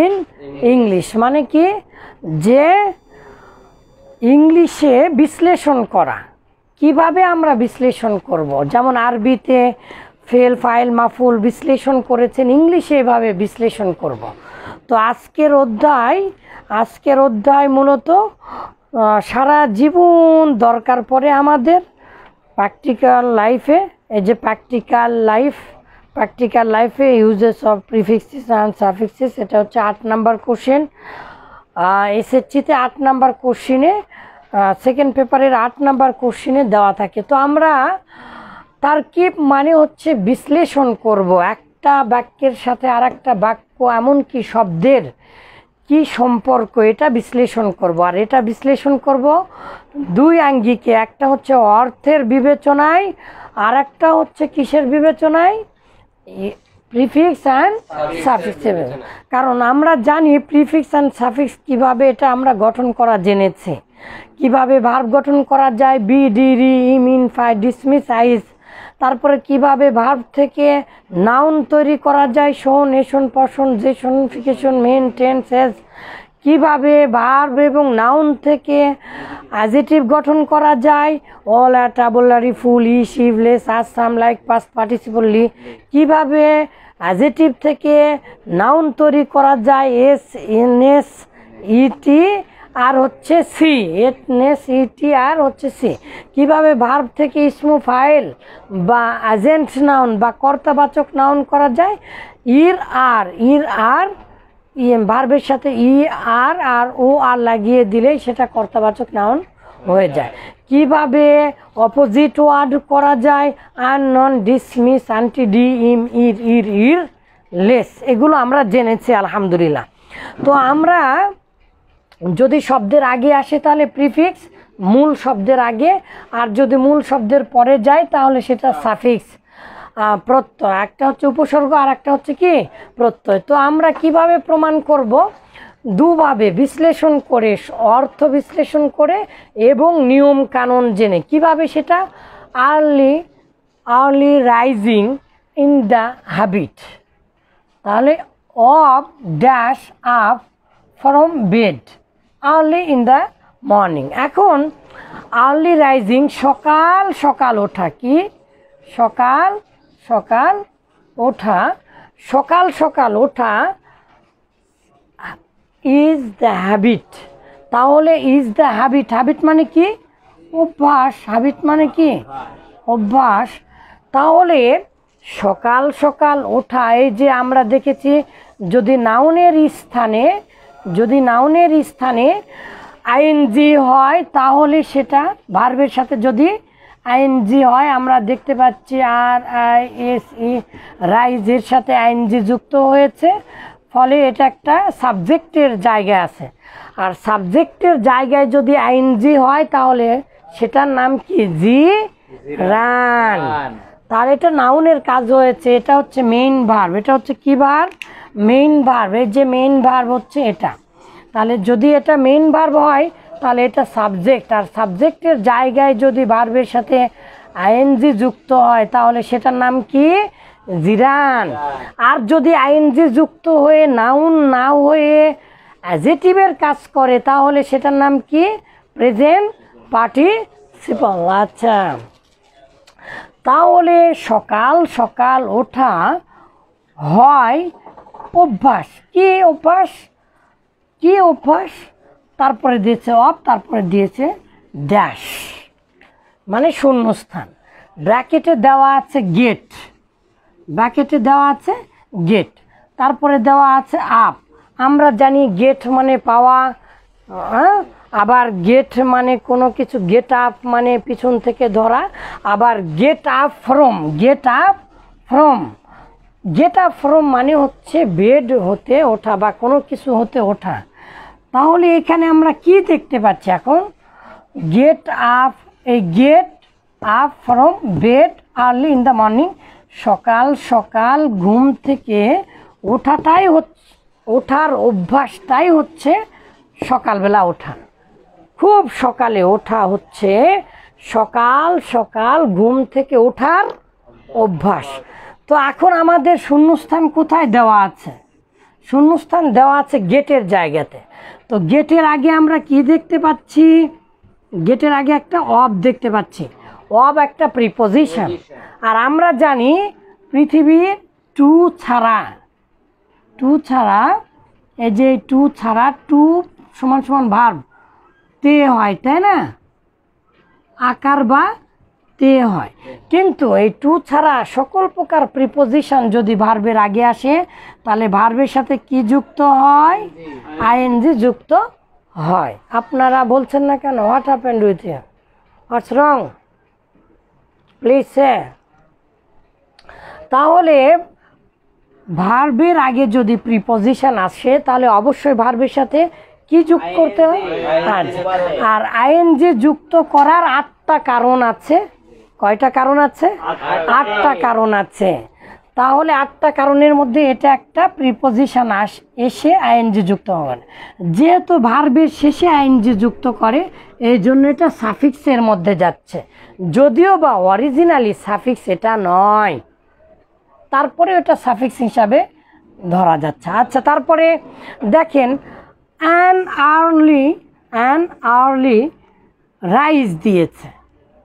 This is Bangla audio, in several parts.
ইন ইংলিশ মানে কি, যে ইংলিশে বিশ্লেষণ করা। কিভাবে আমরা বিশ্লেষণ করব, যেমন আরবিতে ফেল ফাইল মাফুল বিশ্লেষণ করেছেন, ইংলিশে এভাবে বিশ্লেষণ করব। তো আজকের অধ্যায় মূলত সারা জীবন দরকার পড়ে আমাদের প্র্যাকটিক্যাল লাইফে। এই যে প্র্যাকটিক্যাল লাইফে uses of prefixes and suffixes, এটা হচ্ছে 8 নাম্বার কোশ্চেন। এসএসসিতে 8 নাম্বার কোশ্চেনে, সেকেন্ড পেপারের 8 নাম্বার কোশ্চেনে দেওয়া থাকে। তো আমরা তারকিব মানে হচ্ছে বিশ্লেষণ করব, একটা বাক্যের সাথে আর একটা বাক্য এমনকি শব্দের কি সম্পর্ক, এটা বিশ্লেষণ করব। আর এটা বিশ্লেষণ করব 2 আঙ্গিকে, একটা হচ্ছে অর্থের বিবেচনায়, আর একটা হচ্ছে কিসের বিবেচনায়, প্রিফিক্স অ্যান্ড সাফিক্স। কারণ আমরা জানি প্রিফিক্স অ্যান্ড সাফিক্স কিভাবে এটা আমরা গঠন করা জেনেছি, কিভাবে ভার্ব গঠন করা যায়, বি ডি রি ইম ইন ফাই ডিসমিস আইজ। তারপরে কিভাবে ভার্ব থেকে নাউন তৈরি করা যায়, শোন এশন পশন জেশনিফিকেশন মেন টেন্স এজ। কিভাবে ভার্ব এবং নাউন থেকে অ্যাডজেক্টিভ গঠন করা যায়, অল অ্যাটাবুলারি ফুল ই শিভলেস আজ সাম লাইক পাস্ট পার্টিসিপল লি। কিভাবে অ্যাডজেক্টিভ থেকে নাউন তৈরি করা যায়, এস এন এস ইটি আর হচ্ছে সি, এটনেস ইটি আর হচ্ছে সি। কীভাবে ভার্ব থেকে ইসমু ফাইল বা এজেন্ট নাউন বা কর্তাবাচক নাউন করা যায়, ইর আর ভার্বের সাথে ই আর ও আর লাগিয়ে দিলেই সেটা কর্তাবাচক নাউন হয়ে যায়। কিভাবে অপোজিট ওয়ার্ড করা যায়, আর নন ডিসমিস আন্টি ডি ইম ইর লেস, এগুলো আমরা জেনেছি আলহামদুলিল্লাহ। তো আমরা যদি শব্দের আগে আসে তাহলে প্রিফিক্স, মূল শব্দের আগে, আর যদি মূল শব্দের পরে যায় তাহলে সেটা সাফিক্স, প্রত্যয়। একটা হচ্ছে উপসর্গ আর একটা হচ্ছে কি প্রত্যয়। তো আমরা কিভাবে প্রমাণ করব, দুভাবে বিশ্লেষণ করে, অর্থ বিশ্লেষণ করে এবং নিয়ম কানুন জেনে। কিভাবে সেটা, early rising in the habit, তাহলে of dash up from bed early in the morning. এখন আর্লি রাইজিং সকাল সকাল ওঠা, কি সকাল সকাল ওঠা ইজ দ্য হ্যাবিট। তাহলে ইজ দ্য হ্যাবিট মানে কি, অভ্যাস। হ্যাবিট মানে কি, অভ্যাস। তাহলে সকাল সকাল ওঠা, এই যে আমরা দেখেছি যদি নাউনের স্থানে আইএনজি হয় তাহলে সেটা ভার্বের সাথে যদি আইএনজি হয়, আমরা দেখতে পাচ্ছি আর আই এস ই রাইজের সাথে আইএনজি যুক্ত হয়েছে, ফলে এটা একটা সাবজেক্টের জায়গায় আছে। আর সাবজেক্টের জায়গায় যদি আইএনজি হয় তাহলে সেটার নাম কি, জি রান। তার এটা নাউনের কাজ হয়েছে, এটা হচ্ছে মেইন ভার্ব। এটা হচ্ছে কি ভার্ব, মেইন ভার্ব। এই যে মেইন ভার্ব হচ্ছে এটা। তাহলে যদি এটা মেইন ভার্ব হয় তাহলে এটা সাবজেক্ট, আর সাবজেক্টের জায়গায় যদি ভার্বের সাথে আইএনজি যুক্ত হয় তাহলে সেটার নাম কি, জিরান। আর যদি আইএনজি যুক্ত হয়ে নাউন না হয়ে অ্যাডজেক্টিভের কাজ করে তাহলে সেটার নাম কি, প্রেজেন্ট পার্টিসিপল। আচ্ছা, তাহলে সকাল সকাল ওঠা হয় অভ্যাস। কি অভ্যাস, তারপরে দিয়েছে অফ, তারপরে দিয়েছে ড্যাশ মানে শূন্যস্থান, ব্র্যাকেটে দেওয়া আছে গেট, তারপরে দেওয়া আছে আপ। আমরা জানি গেট মানে পাওয়া, আবার গেট মানে কোনো কিছু, গেট আপ মানে পিছন থেকে ধরা, আবার গেট আপ ফ্রম মানে হচ্ছে বেড হতে ওঠা বা কোনো কিছু হতে ওঠা। তাহলে এখানে আমরা কি দেখতে পাচ্ছি এখন, get up from bed early in the morning, সকাল সকাল ঘুম থেকে ওঠার অভ্যাসটাই হচ্ছে সকালবেলা ওঠা। খুব সকালে ওঠা হচ্ছে সকাল সকাল ঘুম থেকে ওঠার অভ্যাস। তো এখন আমাদের শূন্যস্থান কোথায় দেওয়া আছে, শূন্যস্থান দেওয়া আছে গেটের জায়গাতে। তো গেটের আগে আমরা কি দেখতে পাচ্ছি? গেটের আগে একটা অব দেখতে পাচ্ছি। অব একটা প্রিপোজিশন। আর আমরা জানি পৃথিবীর টু ছাড়া এই যে টু ছাড়া টু সমান সমান ভার্ব তে হয়, তাই না? আকার বা তে হয়। কিন্তু এই টু ছাড়া সকল প্রকার প্রিপোজিশন যদি ভার্বের আগে আসে তাহলে ভার্বের সাথে কি যুক্ত হয়? আইএনজি যুক্ত হয়। আপনারা বলছেন না কেন? What happened with you? What's wrong? Please say. তাহলে ভার্বের আগে যদি প্রিপোজিশন আসে তাহলে অবশ্যই ভার্বের সাথে কি যুক্ত করতে হয়? আর আইএনজি যুক্ত করার 8টা কারণ আছে। কয়টা কারণ আছে? 8টা কারণ আছে। তাহলে 8টা কারণের মধ্যে এটা একটা প্রিপোজিশন এসে আইএনজি যুক্ত হবে। যেহেতু ভার্বের শেষে আইএনজি যুক্ত করে এই জন্য এটা সাফিক্সের মধ্যে যাচ্ছে, যদিও বা অরিজিনালি সাফিক্স এটা নয়, তারপরে এটা সাফিক্স হিসাবে ধরা যাচ্ছে। আচ্ছা, তারপরে দেখেন অ্যান আর্লি রাইজ দিয়েছে,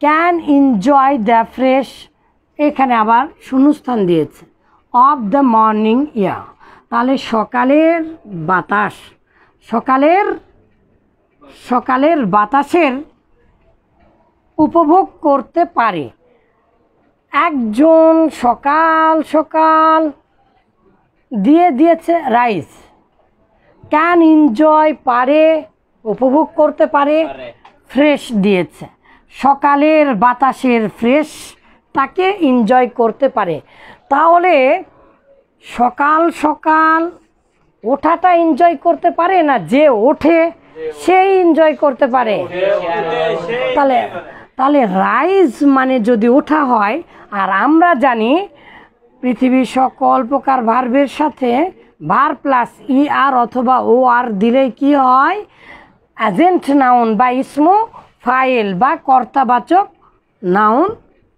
ক্যান এনজয় দ্য ফ্রেশ, এখানে আবার শূন্যস্থান দিয়েছে, অফ দ্য মর্নিং এয়ার। তাহলে সকালের বাতাস, সকালের বাতাসের উপভোগ করতে পারে। একজন সকাল সকাল দিয়েছে রাইজ, ক্যান এনজয় পারে, উপভোগ করতে পারে, ফ্রেশ দিয়েছে, সকালের বাতাসের ফ্রেশ তাকে এনজয় করতে পারে। তাহলে সকাল সকাল ওঠাটা এনজয় করতে পারে না, যে ওঠে সেই এনজয় করতে পারে। তাহলে রাইজ মানে যদি ওঠা হয়, আর আমরা জানি পৃথিবীর সকল প্রকার ভার্বের সাথে ভার প্লাস ই আর অথবা ও আর দিলেই কি হয়? এজেন্ট নাউন বা ইসমু ফাইল বা কর্তাবাচক নাউন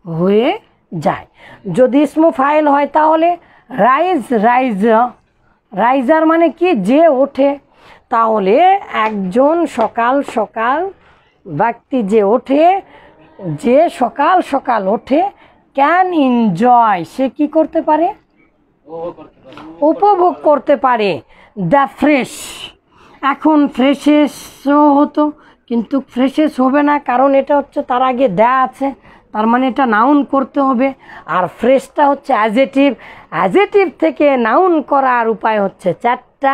হয়ে যায়। যদি ইসমু ফাইল হয় তাহলে রাইজার মানে কি? যে ওঠে। তাহলে একজন সকাল সকাল ব্যক্তি যে ওঠে, যে সকাল সকাল ওঠে, ক্যান এনজয়, সে কি করতে পারে? উপভোগ করতে পারে দ্য ফ্রেশ। এখন ফ্রেশেসও হতো, কিন্তু ফ্রেশেস হবে না, কারণ এটা হচ্ছে তার আগে দেয়া আছে, তার মানে এটা নাউন করতে হবে। আর ফ্রেশটা হচ্ছে অ্যাজেটিভ থেকে নাউন করার উপায় হচ্ছে 4টা,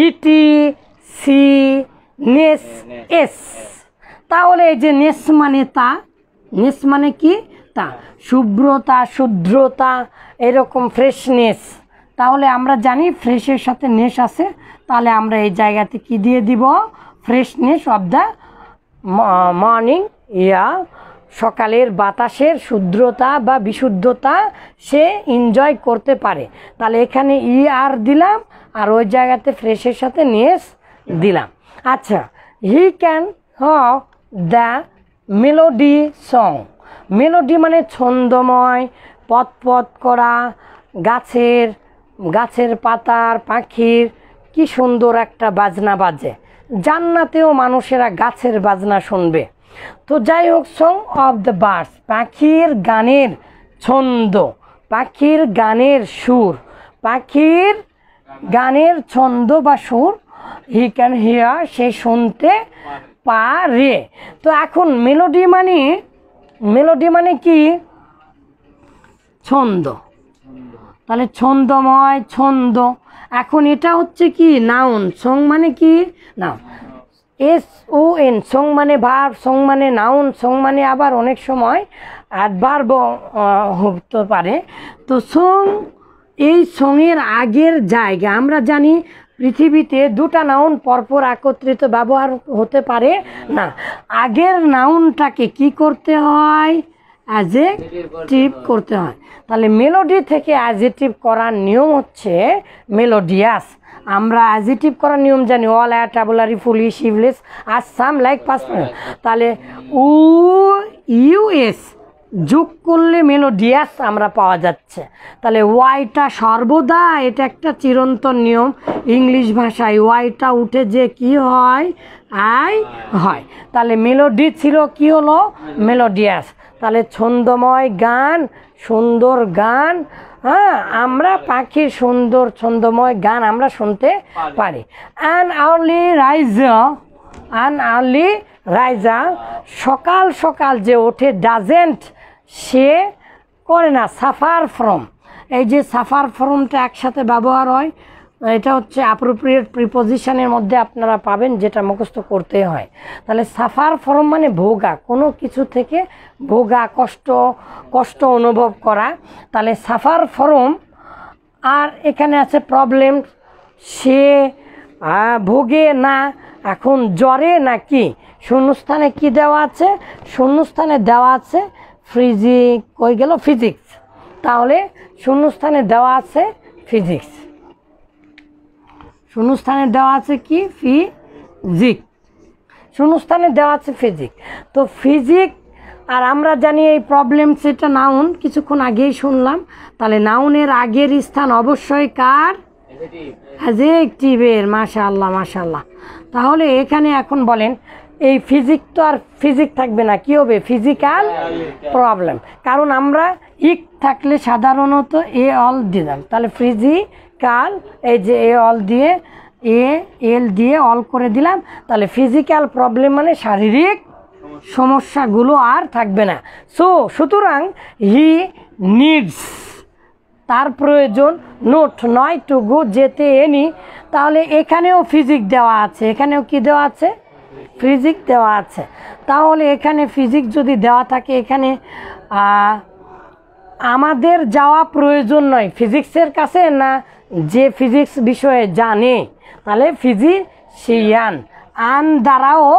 ইটি, সি, নেস, এস। তাহলে এই যে নেস মানে কি? তা, শুভ্রতা, শুদ্রতা, এরকম ফ্রেশনেস। তাহলে আমরা জানি ফ্রেশের সাথে নেস আছে, তাহলে আমরা এই জায়গাতে কি দিয়ে দিব? Freshness of the morning air, সকালের বাতাসের শুদ্রতা বা বিশুদ্ধতা সে এনজয় করতে পারে। তাহলে এখানে ই আর দিলাম, আর ওই জায়গাতে ফ্রেশের সাথে নেস দিলাম। আচ্ছা, he can how the melody song. Melody মানে ছন্দময়, পথ করা, গাছের পাতার পাখির কি সুন্দর একটা বাজনা বাজে। জান্নাতেও মানুষেরা গাছের বাজনা শুনবে। তো যাই হোক, সং অফ দ্য বার্ডস, পাখির গানের ছন্দ, পাখির গানের সুর, পাখির গানের ছন্দ বা সুর, হি ক্যান হিয়ার, সে শুনতে পারে। তো এখন মেলোডি মানে কি? ছন্দ। তাহলে ছন্দময়, ছন্দ। এখন এটা হচ্ছে কি? নাউন। সং মানে কি? নাউন। SON, সং মানে ভার্ব, সং মানে নাউন, সং মানে আবার অনেক সময় অ্যাডভার্ব হতে পারে। তো সং, এই সঙের আগের জায়গা আমরা জানি পৃথিবীতে 2টা নাউন পরপর একত্রিত ব্যবহার হতে পারে না। আগের নাউনটাকে কি করতে হয়? অ্যাজেক্টিভ করতে হয়। তাহলে মেলোডি থেকে অ্যাজেক্টিভ করার নিয়ম হচ্ছে মেলোডিয়াস। আমরা অ্যাজেক্টিভ করার নিয়ম জানি, অল, অ্যাট, ট্যাবুলারি, ফুলি, শিভলেস, আর সাম, লাইক, পাস্ট। তাহলে ইউএস যোগ করলে মেলোডিয়াস আমরা পাওয়া যাচ্ছে। তাহলে ওয়াইটা সর্বদা, এটা একটা চিরন্তন নিয়ম ইংলিশ ভাষায়, ওয়াইটা উঠে যে কি হয়, আই হয়। তাহলে মেলোডি ছিল কি হলো, মেলোডিয়াস। তাহলে ছন্দময় গান, সুন্দর গান, হ্যাঁ, আমরা পাখির সুন্দর ছন্দময় গান আমরা শুনতে পারি। অ্যান আর্লি রাইজার, সকাল সকাল যে ওঠে, ডাজেন্ট, সে করে না, সাফার ফ্রম। এই যে সাফার ফ্রমটা একসাথে ব্যবহার হয়, এটা হচ্ছে অ্যাপ্রোপ্রিয়েট প্রিপোজিশনের মধ্যে আপনারা পাবেন, যেটা মুখস্থ করতে হয়। তাহলে সাফার ফ্রম মানে ভোগা, কোনো কিছু থেকে ভোগা, কষ্ট অনুভব করা। তাহলে সাফার ফ্রম, আর এখানে আছে প্রবলেম, সে ভোগে না, এখন জ্বরে নাকি। শূন্যস্থানে কি দেওয়া আছে, শূন্যস্থানে দেওয়া আছে কই গেল, ফিজিক্স। তাহলে শূন্যস্থানে দেওয়া আছে ফিজিক্স, শূন্যস্থানে দেওয়া আছে কি, ফিজিক্স, শূন্যস্থানে দেওয়া আছে ফিজিক্স। তো ফিজিক্স, আর আমরা জানি এই প্রবলেম সেটা নাউন, কিছুক্ষণ আগেই শুনলাম। তাহলে নাউনের আগের স্থান অবশ্যই কার, অ্যাডজেক্টিভের। মাশাআল্লাহ মাশাআল্লাহ। তাহলে এখানে এখন বলেন, এই ফিজিক্স তো আর ফিজিক্স থাকবে না, কি হবে, ফিজিক্যাল প্রবলেম। কারণ আমরা ইক থাকলে সাধারণত এ অল দিলাম, তাহলে ফিজিক্যাল, এই যে এ অল দিয়ে, এল দিয়ে অল করে দিলাম, তাহলে ফিজিক্যাল প্রবলেম মানে শারীরিক সমস্যাগুলো আর থাকবে না। সুতরাং হি নিডস, তার প্রয়োজন, নোট নয়, টু গো, যেতে, এনি। তাহলে এখানেও ফিজিক্স দেওয়া আছে, এখানেও কি দেওয়া আছে, ফিজিক্স দেওয়া আছে। তাহলে এখানে ফিজিক্স যদি দেওয়া থাকে, এখানে আমাদের যাওয়া প্রয়োজন নয় ফিজিক্সের কাছে, না যে ফিজিক্স বিষয়ে জানে, তাহলে ফিজিশিয়ান। আন দ্বারাও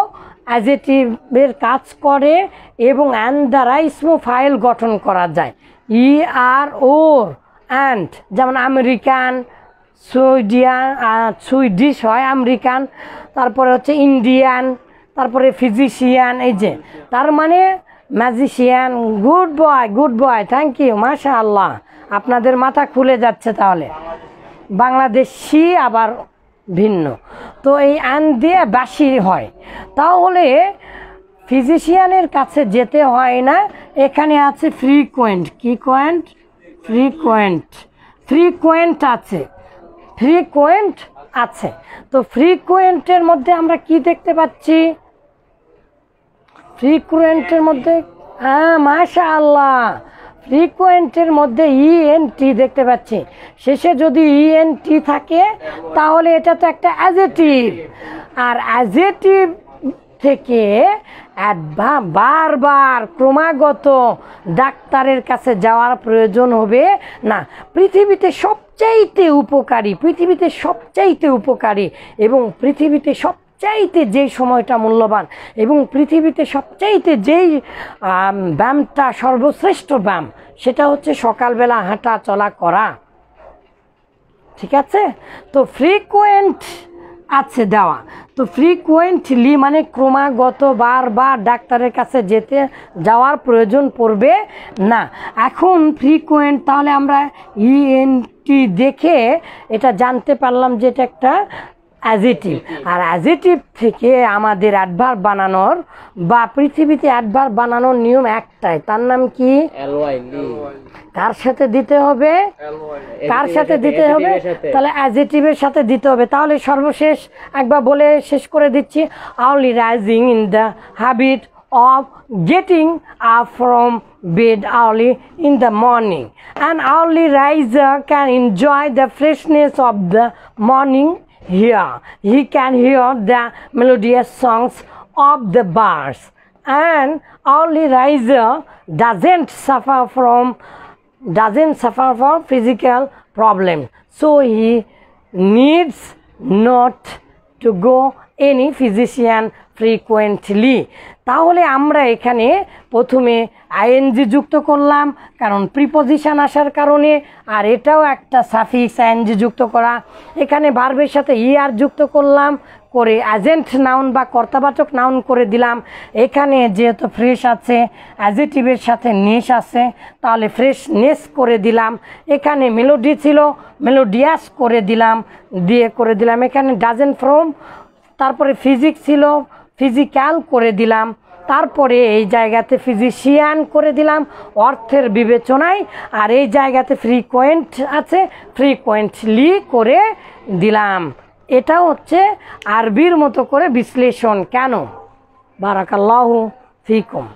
অ্যাডজেক্টিভের কাজ করে এবং অ্যান দ্বারা ইসম ফাইল গঠন করা যায়। ই আর ওর অ্যান্ড, যেমন আমেরিকান, সুইডিশ হয় আমেরিকান, তারপরে হচ্ছে ইন্ডিয়ান, তারপরে ফিজিশিয়ান, এই যে, তার মানে magician. Good boy, thank you, মাশাআল্লাহ, আপনাদের মাথা খুলে যাচ্ছে। তাহলে বাংলাদেশি আবার ভিন্ন, তো এই আন দিয়ে বাসি হয়। তাহলে ফিজিশিয়ানের কাছে যেতে হয় না। এখানে আছে ফ্রিকোয়েন্ট, কি কোয়েন্ট, ফ্রিকোয়েন্ট আছে, ফ্রিকোয়েন্ট আছে। তো ফ্রিকোয়েন্টের মধ্যে আমরা কি দেখতে পাচ্ছি, ফ্রিকোয়েন্টের মধ্যে, হ্যাঁ মাশাআল্লাহ, ফ্রিকোয়েন্টের মধ্যে ইএনটি দেখতে পাচ্ছি। শেষে যদি ইএনটি থাকে তাহলে এটা তো একটা অ্যাডজেক্টিভ, আর অ্যাডজেক্টিভ থেকে বারবার ক্রমাগত ডাক্তারের কাছে যাওয়ার প্রয়োজন হবে না। পৃথিবীতে সবচাইতে উপকারী এবং পৃথিবীতে সবচাইতে যেই সময়টা মূল্যবান এবং পৃথিবীতে সবচাইতে যেই ব্যায়ামটা সর্বশ্রেষ্ঠ ব্যায়াম, সেটা হচ্ছে সকালবেলা হাঁটা চলা করা। ঠিক আছে, তো ফ্রিকোয়েন্ট আছে দেওয়া। তো ফ্রিকোয়েন্টলি মানে ক্রমাগত বারবার ডাক্তারের কাছে যাওয়ার প্রয়োজন পড়বে না। এখন ফ্রিকোয়েন্ট, তাহলে আমরা ইএনটি দেখে এটা জানতে পারলাম যে এটা একটা অ্যাডজেক্টিভ। আর অ্যাডজেক্টিভ থেকে আমাদের অ্যাডভার্ব বানানোর বা পৃথিবীতে অ্যাডভার্ব বানানোর নিয়ম একটাই, তার নাম কি, কার সাথে দিতে হবে, কার সাথে দিতে হবে, তাহলে অ্যাডজেক্টিভের সাথে দিতে হবে। তাহলে সর্বশেষ একবার বলে শেষ করে দিচ্ছি, early rising in the habit of getting up from bed early in the morning. An early riser can enjoy the freshness of the morning here. He can hear the melodious songs of the birds. An early riser doesn't suffer from physical problems, so he needs not to go any physician frequently. তাহলে আমরা এখানে প্রথমে আইএনজি যুক্ত করলাম, কারণ প্রিপজিশন আসার কারণে, আর এটাও একটা সাফিক্স আইএনজি যুক্ত করা। এখানে ভার্বের সাথে ইআর যুক্ত করলাম, করে অ্যাজেন্ট নাউন বা কর্তাবাচক নাউন করে দিলাম। এখানে যেহেতু ফ্রেশ আছে, অ্যাজেটিভের সাথে নেস আছে, তাহলে ফ্রেশনেস করে দিলাম। এখানে মেলোডি ছিল, মেলোডিয়াস করে দিলাম, এখানে ডাজেন্ট ফ্রম, তারপরে ফিজিক ছিল, ফিজিক্যাল করে দিলাম। তারপরে এই জায়গাতে ফিজিশিয়ান করে দিলাম অর্থের বিবেচনায়, আর এই জায়গাতে ফ্রিকোয়েন্ট আছে, ফ্রিকোয়েন্টলি করে দিলাম। এটা হচ্ছে আরবির মতো করে বিশ্লেষণ। কেন? বারাকাল্লাহু ফিকুম।